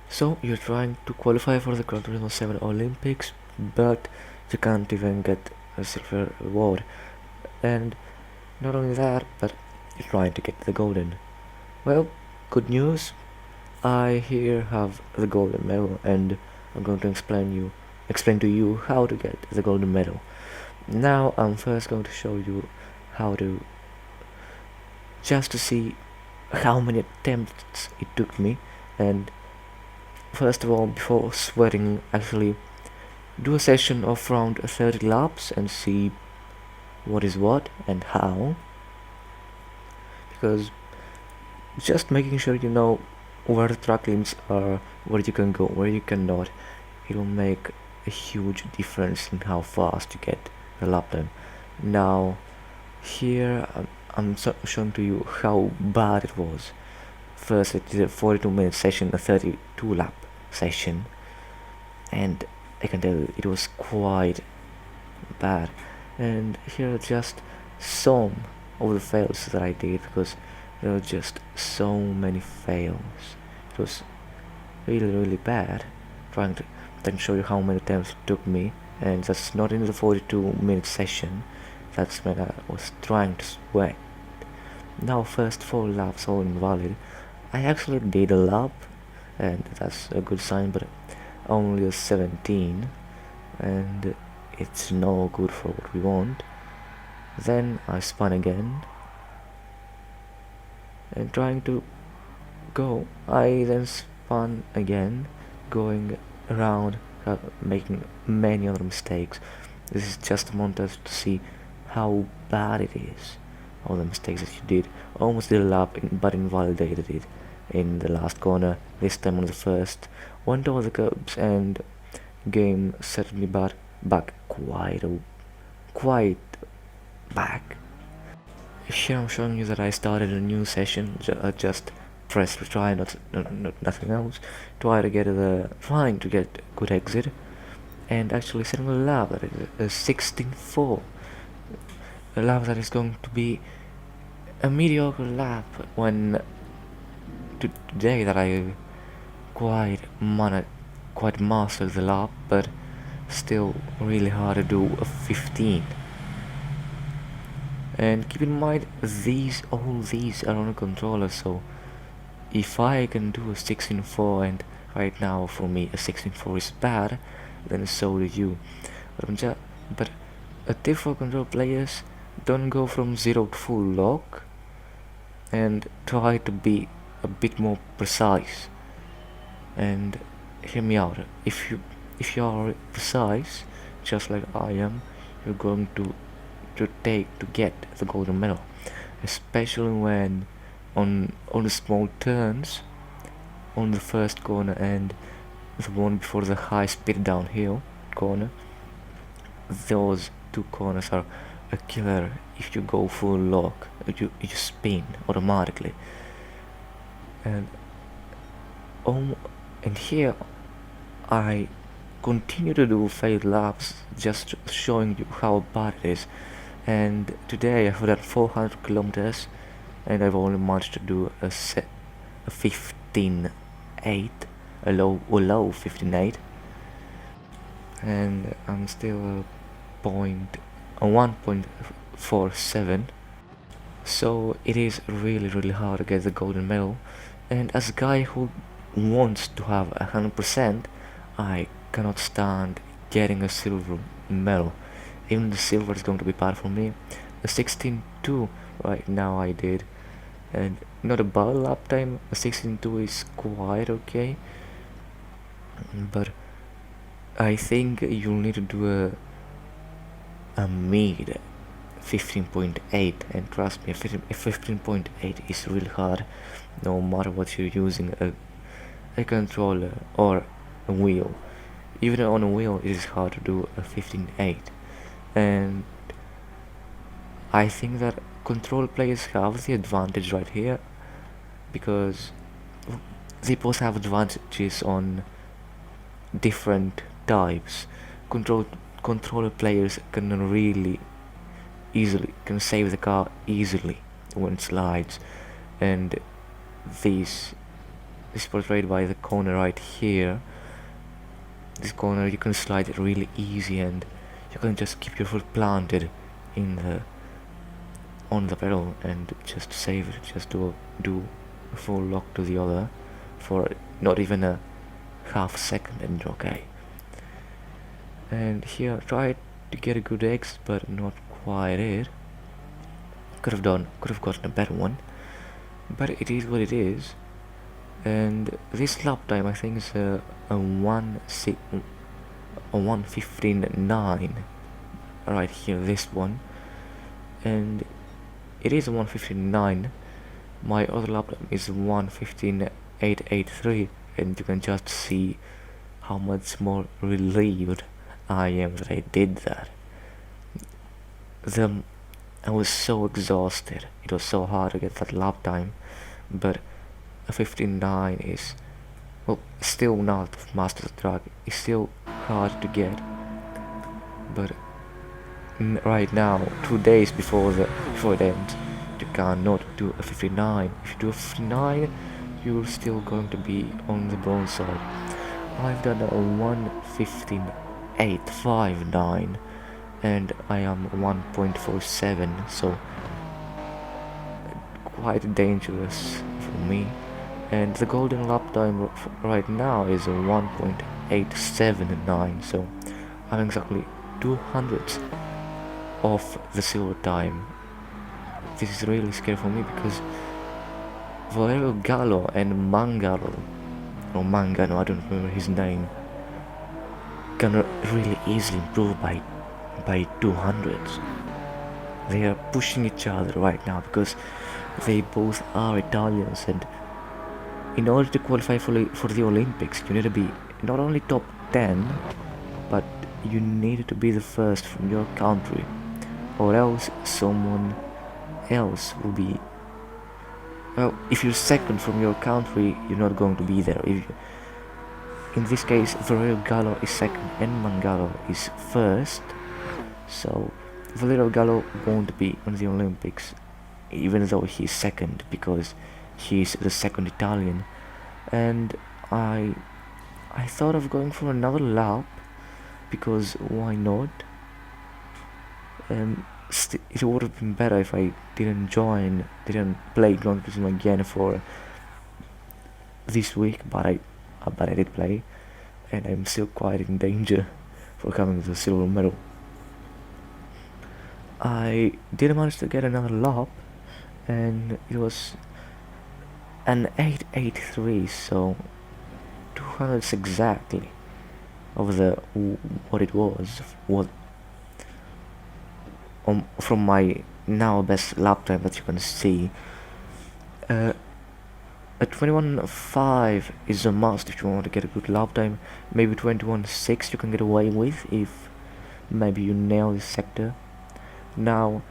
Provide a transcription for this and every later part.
So you're trying to qualify for the Gran Turismo 7 Olympics, but you can't even get a silver award. And not only that, but you're trying to get the golden. Well, good news. I here have the golden medal, and I'm going to explain to you how to get the golden medal. Now I'm first going to show you how to just to see how many attempts it took me. And first of all, before sweating, actually do a session of around 30 laps and see what is what and how, because just making sure you know where the track limits are, where you can go, where you cannot, it will make a huge difference in how fast you get the lap time. Now here I'm showing to you how bad it was. First it is a 42-minute session, a 32 lap session, and I can tell you it was quite bad. And here are just some of the fails that I did, because there were just so many fails. It was really bad. Trying to then show you how many attempts it took me, and that's not in the 42-minute session. That's when I was trying to sweat. Now first 4 laps all invalid. I actually did a lap, and that's a good sign, but only a 17, and it's no good for what we want. Then I spun again, and trying to go, I then spun again, going around, making many other mistakes. This is just a montage to see how bad it is. All the mistakes that you did. Almost did a lap, but invalidated it in the last corner. This time on the first, went over the curbs, and game set me back quite back. Here I'm showing you that I started a new session. Just press retry, nothing else. Trying to get good exit, and actually setting a lap that is a 16.4. A lap that is going to be a mediocre lap when today that I quite mastered the lap, but still really hard to do a 15. And keep in mind, all these are on a controller, so if I can do a 16.4, and right now for me a 16.4 is bad, then so do you. But a tip for control players: don't go from 0 to full lock, and try to be a bit more precise. And hear me out. If you are precise, just like I am, you're going to get the golden medal, especially when on the small turns, on the first corner and the one before the high speed downhill corner. Those 2 corners are a killer. If you go full lock, you spin automatically. And here I continue to do failed laps, just showing you how bad it is. And today I've done 400 kilometers, and I've only managed to do a 15.8, a low 15.8, and I'm still a 1.47. So it is really hard to get the golden medal, and as a guy who wants to have 100%, I cannot stand getting a silver medal. Even the silver is going to be bad for me. A 16.2 right now I did, and not a bad lap time. A 16.2 is quite okay, but I think you'll need to do a mid 15.8, and trust me, 15.8 is really hard, no matter what you're using, a controller or a wheel. Even on a wheel it is hard to do a 15.8, and I think that control players have the advantage right here, because they both have advantages on different types. Controller players can really easily save the car easily when it slides, and these This is portrayed by the corner right here. This corner you can slide it really easy, and you can just keep your foot planted in the on the pedal and just save it. Just do a full lock to the other for not even a half second, and you're okay. And here try to get a good exit, but not quite it. Could have gotten a better one, but it is what it is. And this lap time I think is a 1:15.9 right here, this one, and it is a 1:15.9. My other lap time is 1:15.883, and you can just see how much more relieved I am that I did that. I was so exhausted. It was so hard to get that lap time, but a 15.9 is, well, still not master of the track. It's still hard to get, but right now, 2 days before it ends, you cannot do a 59. If you do a 59, you're still going to be on the bronze side. I've done a 1:15.859, and I am 1.47, so quite dangerous for me. And the golden lap time right now is a 1.879, so I'm exactly 200ths of the silver time. This is really scary for me because Valerio Gallo and Mangano, I don't remember his name, can really easily improve by 200s. They are pushing each other right now because they both are Italians, and in order to qualify for the Olympics, you need to be not only top 10, but you need to be the first from your country, or else someone else will be. Well, if you're second from your country, you're not going to be there. In this case, Valerio Gallo is second and Mangano is first, so Valerio Gallo won't be on the Olympics, even though he's second, because he's the second Italian. And I thought of going for another lap, because why not? It would have been better if I didn't play Gran Turismo again for this week, but I did play, and I'm still quite in danger for coming to the silver medal. I did manage to get another lap, and it was an 883, so 200s exactly of what it was from my now best lap time that you can see. A 21.5 is a must if you want to get a good lap time. Maybe 21.6 you can get away with if maybe you nail this sector. Now,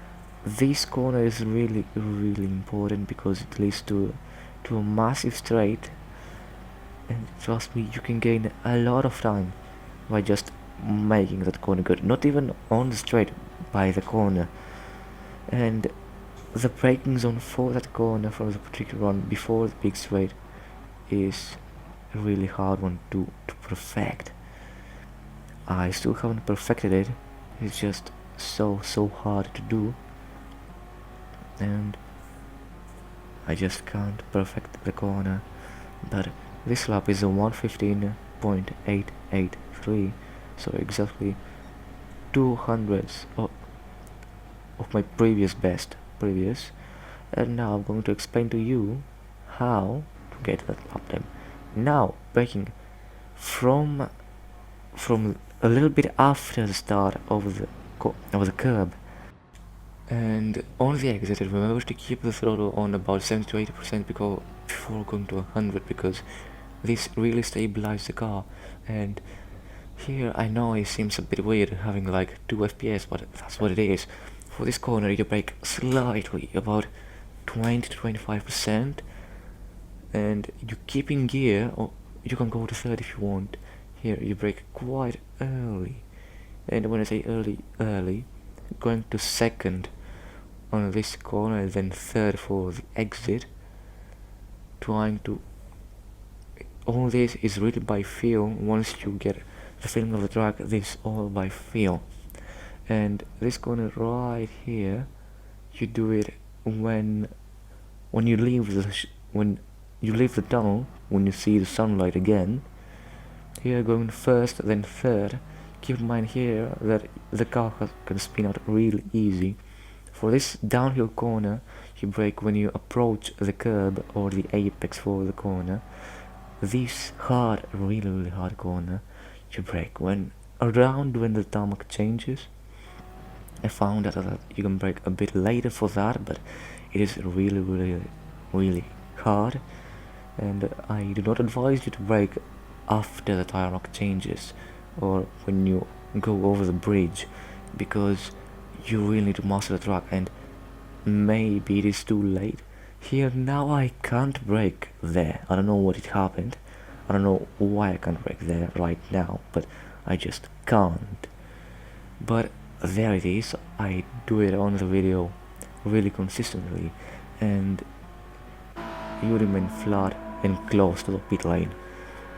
this corner is really important because it leads to a massive straight, and trust me, you can gain a lot of time by just making that corner good. Not even on the straight, by the corner. And the braking zone for that corner, for the particular one before the big straight, is a really hard one to perfect. I still haven't perfected it. It's just so hard to do, and I just can't perfect the corner. But this lap is a 1:15.883, so exactly 200ths of my previous best. And now I'm going to explain to you how to get that lap time. Now, braking from a little bit after the start of the curb, and on the exit, remember to keep the throttle on about 70 to 80% before going to 100, because this really stabilizes the car. And here I know it seems a bit weird having like 2 FPS, but that's what it is. For this corner you brake slightly, about 20 to 25%, and you keep in gear, or you can go to third if you want. Here you brake quite early, and when I say early, going to second on this corner and then third for the exit, trying to all this is really by feel. Once you get the feeling of the track, this all by feel. And this corner right here, you do it when you leave the tunnel, when you see the sunlight again. Here going first, then third. Keep in mind here that the car can spin out really easy. For this downhill corner, you brake when you approach the curb or the apex for the corner. This hard, really hard corner, you brake when the tarmac changes. I found that you can brake a bit later for that, but it is really hard, and I do not advise you to brake after the tarmac changes or when you go over the bridge, because you really need to master the track, and maybe it is too late. Here now I can't brake there. I don't know what it happened. I don't know why I can't brake there right now, but I just can't. But there it is. I do it on the video really consistently, and you remain flat and close to the pit lane.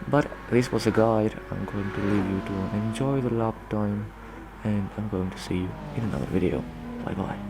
But this was a guide. I'm going to leave you to enjoy the lap time, and I'm going to see you in another video. Bye bye.